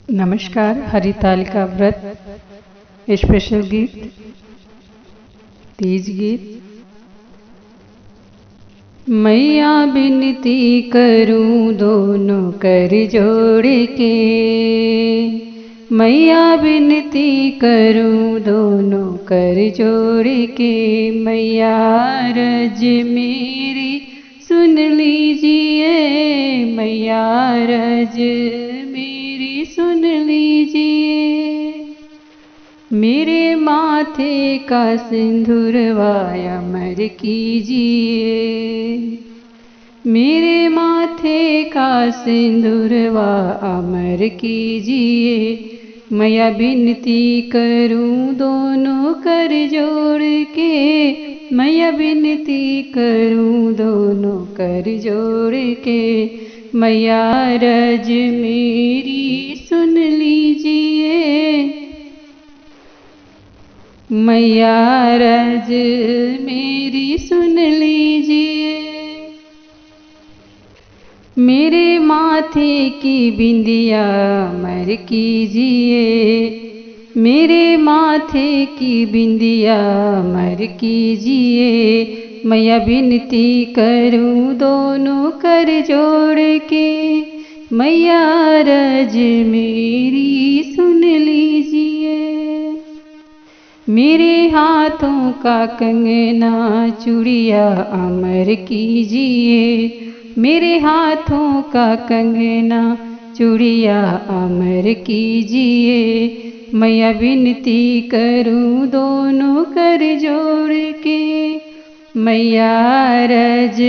नमस्कार। हरितालिका व्रत स्पेशल गीत, तीज गीत। मैया बिनती करूं दोनों कर जोड़ के, मैया बिनती करूं दोनों कर जोड़ के। मैया रज मेरी सुन लीजिए, मैया रज मेरी सुन लीजिए। मेरे माथे का सिंदूरवा अमर कीजिए, मेरे माथे का सिंदूरवा अमर कीजिए। मैया बिनती करूं दोनों कर जोड़ के, मैया बिनती करूं दोनों कर जोड़ के। मैया रज मेरी सुन लीजिए, मैया रज मेरी सुन लीजिए। मेरे माथे की बिंदिया अमर कीजिए, मेरे माथे की बिंदिया अमर कीजिए। मैया बिनती करूं दोनों कर जोड़ के, मैया रज मेरी सुन लीजिए। मेरे हाथों का कंगना चूड़िया अमर कीजिए, मेरे हाथों का कंगना चूड़िया अमर कीजिए। मैया बिनती करूं दोनों कर जोड़ के, मैया रज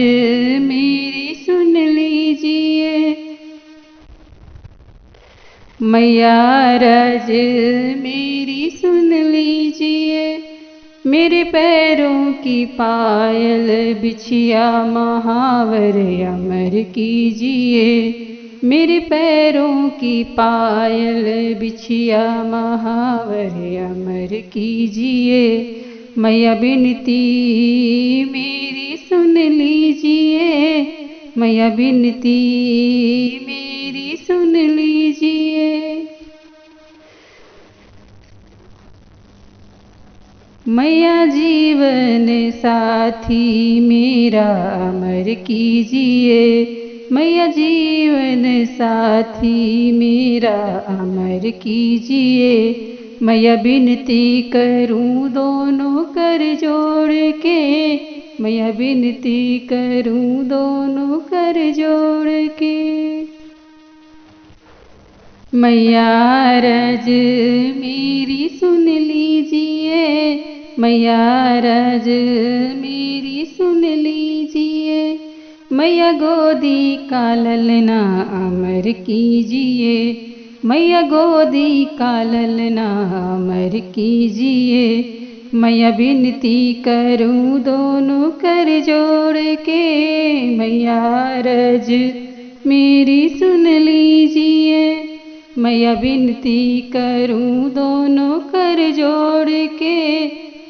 मेरी सुन लीजिए, मैया रज मेरी सुन लीजिए। मेरे पैरों की पायल बिछिया महावर अमर कीजिए, मेरे पैरों की पायल बिछिया महावर अमर कीजिए। मैया बिनती मेरी सुन लीजिए, मैया बिनती मेरी सुन लीजिए। मैया जीवन साथी मेरा अमर कीजिए, मैया जीवन साथी मेरा अमर कीजिए। मैया बिनती करूं दोनों कर जोड़ के, मैया बिनती करूं दोनों कर जोड़ के। मैया रज मेरी सुन लीजिए, मैया रज मेरी सुन लीजिए। मैया गोदी का ललना अमर कीजिए, मैया गोदी का ललना अमर कीजिए। मैया बिनती करूं दोनों कर जोड़ के, मैया रज मेरी सुन लीजिए। मैया बिनती करूं दोनों कर जोड़ के,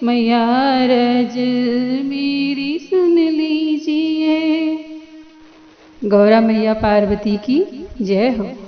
मैया रज मेरी सुन लीजिए। गौरा मैया पार्वती की जय हो।